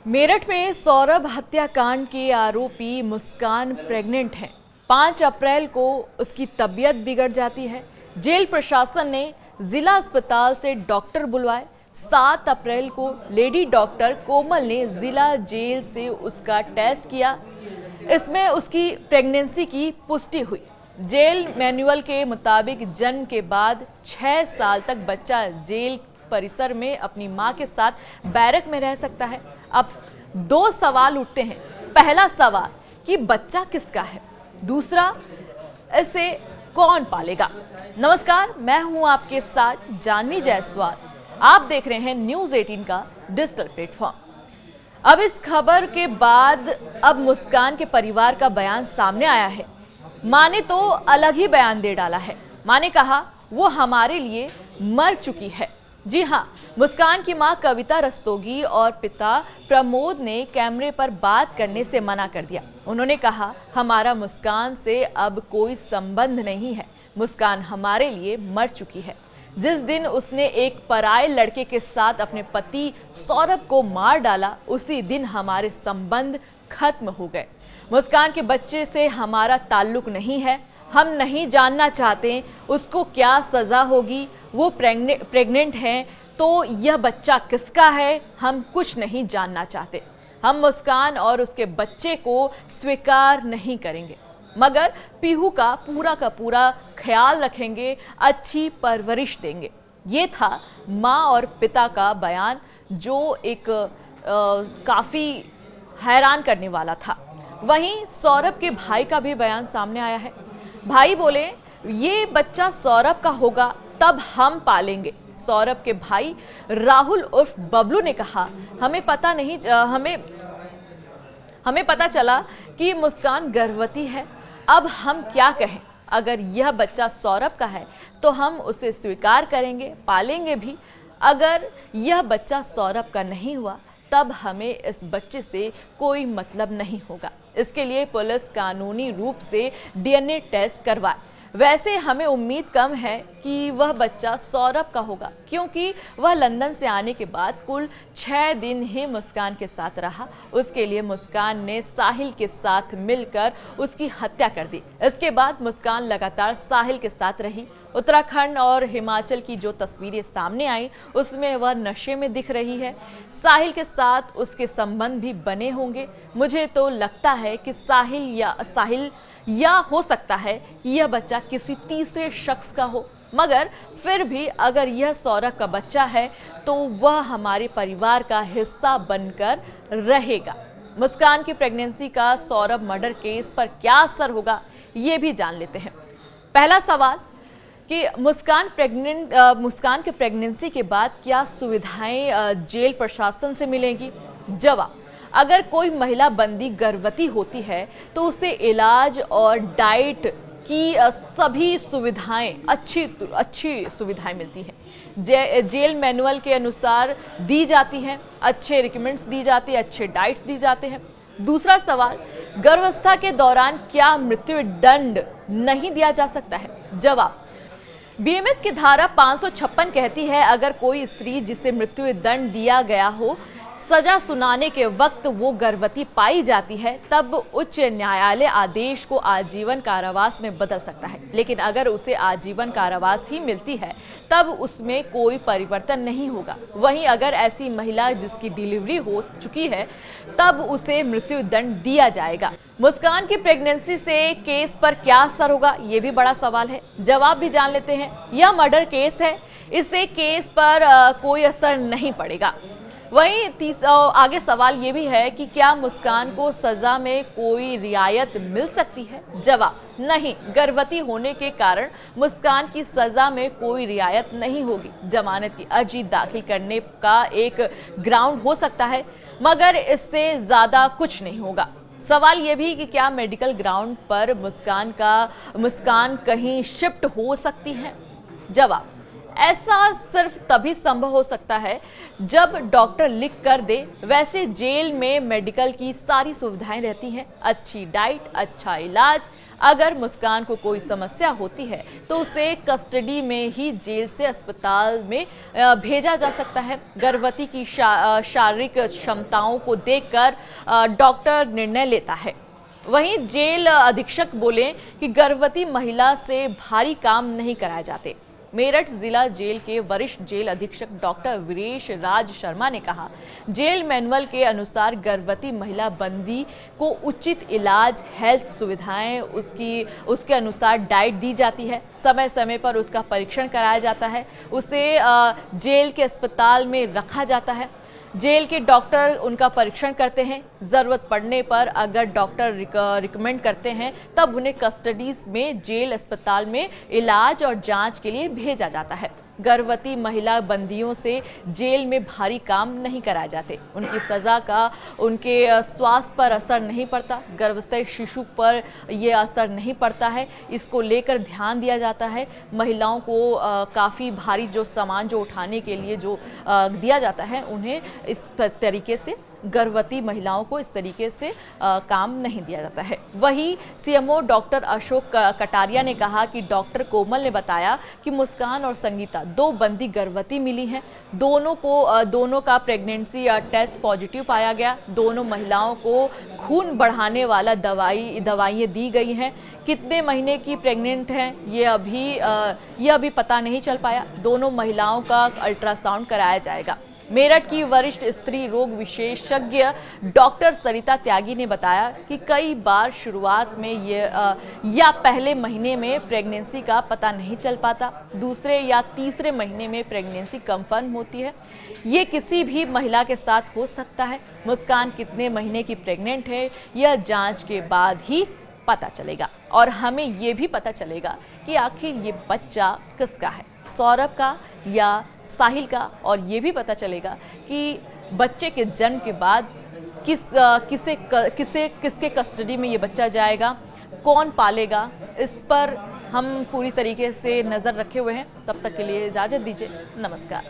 मेरठ में सौरभ हत्याकांड के आरोपी मुस्कान प्रेग्नेंट है। 5 अप्रैल को उसकी तबीयत बिगड़ जाती है। जेल प्रशासन ने जिला अस्पताल से डॉक्टर बुलवाए। 7 अप्रैल को लेडी डॉक्टर कोमल ने जिला जेल से उसका टेस्ट किया। इसमें उसकी प्रेगनेंसी की पुष्टि हुई। जेल मैनुअल के मुताबिक जन्म के बाद 6 साल तक बच्चा जेल परिसर में अपनी मां के साथ बैरक में रह सकता है। अब 2 सवाल उठते हैं। पहला सवाल कि बच्चा किसका है, दूसरा इसे कौन पालेगा। नमस्कार, मैं हूं आपके साथ जानवी जायसवाल। आप देख रहे हैं न्यूज़ 18 का डिजिटल प्लेटफॉर्म। अब इस खबर के बाद अब मुस्कान के परिवार का बयान सामने आया है। मां ने तो अलग ही बयान दे डाला है। मां ने कहा वो हमारे लिए मर चुकी है। जी हां, मुस्कान की मां कविता रस्तोगी और पिता प्रमोद ने कैमरे पर बात करने से मना कर दिया। उन्होंने कहा हमारा मुस्कान से अब कोई संबंध नहीं है। मुस्कान हमारे लिए मर चुकी है। जिस दिन उसने एक पराये लड़के के साथ अपने पति सौरभ को मार डाला, उसी दिन हमारे संबंध खत्म हो गए। मुस्कान के बच्चे से हमारा ताल्लुक नहीं है। हम नहीं जानना चाहते उसको क्या सजा होगी। वो प्रेग्नेंट है तो यह बच्चा किसका है, हम कुछ नहीं जानना चाहते। हम मुस्कान और उसके बच्चे को स्वीकार नहीं करेंगे, मगर पीहू का पूरा ख्याल रखेंगे, अच्छी परवरिश देंगे। ये था माँ और पिता का बयान, जो एक काफी हैरान करने वाला था। वहीं सौरभ के भाई का भी बयान सामने आया है। भाई बोले ये बच्चा सौरभ का होगा तब हम पालेंगे। सौरभ के भाई राहुल उर्फ बबलू ने कहा हमें पता चला कि मुस्कान गर्भवती है। अब हम क्या कहें। अगर यह बच्चा सौरभ का है तो हम उसे स्वीकार करेंगे, पालेंगे भी। अगर यह बच्चा सौरभ का नहीं हुआ तब हमें इस बच्चे से कोई मतलब नहीं होगा। इसके लिए पुलिस कानूनी रूप से डीएनए टेस्ट करवाए। वैसे हमें उम्मीद कम है कि वह बच्चा सौरभ का होगा, क्योंकि वह लंदन से आने के बाद कुल 6 दिन ही मुस्कान के साथ रहा। उसके लिए मुस्कान ने साहिल के साथ मिलकर उसकी हत्या कर दी। इसके बाद मुस्कान लगातार साहिल के साथ रही। उत्तराखंड और हिमाचल की जो तस्वीरें सामने आई उसमें वह नशे में दिख रही है। साहिल के साथ उसके संबंध भी बने होंगे। मुझे तो लगता है कि साहिल या हो सकता है कि यह बच्चा किसी तीसरे शख्स का हो, मगर फिर भी अगर यह सौरभ का बच्चा है तो वह हमारे परिवार का हिस्सा बनकर रहेगा। मुस्कान की प्रेगनेंसी का सौरभ मर्डर केस पर क्या असर होगा, ये भी जान लेते हैं। पहला सवाल कि मुस्कान के प्रेगनेंसी के बाद क्या सुविधाएं जेल प्रशासन से मिलेंगी। जवाब, अगर कोई महिला बंदी गर्भवती होती है तो उसे इलाज और डाइट की सभी सुविधाएं अच्छी सुविधाएं मिलती हैं। जेल मैनुअल के अनुसार दी जाती हैं, अच्छे रिकमेंड्स दी जाती है, अच्छे डाइट्स दी जाते हैं। दूसरा सवाल, गर्भावस्था के दौरान क्या मृत्यु दंड नहीं दिया जा सकता है। जवाब, बीएमएस की धारा 556 कहती है अगर कोई स्त्री जिसे मृत्यु दंड दिया गया हो, सजा सुनाने के वक्त वो गर्भवती पाई जाती है, तब उच्च न्यायालय आदेश को आजीवन कारावास में बदल सकता है। लेकिन अगर उसे आजीवन कारावास ही मिलती है तब उसमें कोई परिवर्तन नहीं होगा। वहीं अगर ऐसी महिला जिसकी डिलीवरी हो चुकी है तब उसे मृत्यु दंड दिया जाएगा। मुस्कान की प्रेगनेंसी से केस पर क्या असर होगा, ये भी बड़ा सवाल है। जवाब भी जान लेते हैं। यह मर्डर केस है, इससे केस पर कोई असर नहीं पड़ेगा। वहीं आगे सवाल ये भी है कि क्या मुस्कान को सजा में कोई रियायत मिल सकती है। जवाब, नहीं, गर्भवती होने के कारण मुस्कान की सजा में कोई रियायत नहीं होगी। जमानत की अर्जी दाखिल करने का एक ग्राउंड हो सकता है, मगर इससे ज्यादा कुछ नहीं होगा। सवाल यह भी कि क्या मेडिकल ग्राउंड पर मुस्कान कहीं शिफ्ट हो सकती है। जवाब, ऐसा सिर्फ तभी संभव हो सकता है जब डॉक्टर लिख कर दे। वैसे जेल में मेडिकल की सारी सुविधाएं रहती हैं, अच्छी डाइट, अच्छा इलाज, अगर मुस्कान को कोई समस्या होती है तो उसे कस्टडी में ही जेल से अस्पताल में भेजा जा सकता है। गर्भवती की शारीरिक क्षमताओं को देखकर डॉक्टर निर्णय लेता है। वहीं जेल अधीक्षक बोले कि गर्भवती महिला से भारी काम नहीं कराए जाते। मेरठ जिला जेल के वरिष्ठ जेल अधीक्षक डॉक्टर वीरेश राज शर्मा ने कहा, जेल मैनुअल के अनुसार गर्भवती महिला बंदी को उचित इलाज, हेल्थ सुविधाएं, उसके अनुसार डाइट दी जाती है, समय समय पर उसका परीक्षण कराया जाता है, उसे जेल के अस्पताल में रखा जाता है। जेल के डॉक्टर उनका परीक्षण करते हैं। जरूरत पड़ने पर अगर डॉक्टर रिकमेंड करते हैं तब उन्हें कस्टडीज में जेल अस्पताल में इलाज और जांच के लिए भेजा जाता है। गर्भवती महिला बंदियों से जेल में भारी काम नहीं कराए जाते। उनकी सजा का उनके स्वास्थ्य पर असर नहीं पड़ता। गर्भस्थ शिशु पर यह असर नहीं पड़ता है। इसको लेकर ध्यान दिया जाता है। महिलाओं को काफ़ी भारी जो सामान जो उठाने के लिए जो दिया जाता है, उन्हें इस तरीके से गर्भवती महिलाओं को इस तरीके से काम नहीं दिया जाता है। वहीं सीएमओ डॉक्टर अशोक कटारिया ने कहा कि डॉक्टर कोमल ने बताया कि मुस्कान और संगीता 2 बंदी गर्भवती मिली हैं। दोनों का प्रेगनेंसी टेस्ट पॉजिटिव पाया गया। दोनों महिलाओं को खून बढ़ाने वाला दवाइयाँ दी गई हैं। कितने महीने की प्रेग्नेंट हैं ये अभी पता नहीं चल पाया। दोनों महिलाओं का अल्ट्रासाउंड कराया जाएगा। मेरठ की वरिष्ठ स्त्री रोग विशेषज्ञ डॉक्टर सरिता त्यागी ने बताया कि कई बार शुरुआत में या पहले महीने में प्रेगनेंसी का पता नहीं चल पाता, दूसरे या तीसरे महीने में प्रेगनेंसी कंफर्म होती है। ये किसी भी महिला के साथ हो सकता है। मुस्कान कितने महीने की प्रेग्नेंट है यह जांच के बाद ही पता चलेगा और हमें ये भी पता चलेगा कि आखिर ये बच्चा किसका है, सौरभ का या साहिल का। और ये भी पता चलेगा कि बच्चे के जन्म के बाद किसके कस्टडी में ये बच्चा जाएगा, कौन पालेगा। इस पर हम पूरी तरीके से नज़र रखे हुए हैं। तब तक के लिए इजाज़त दीजिए। नमस्कार।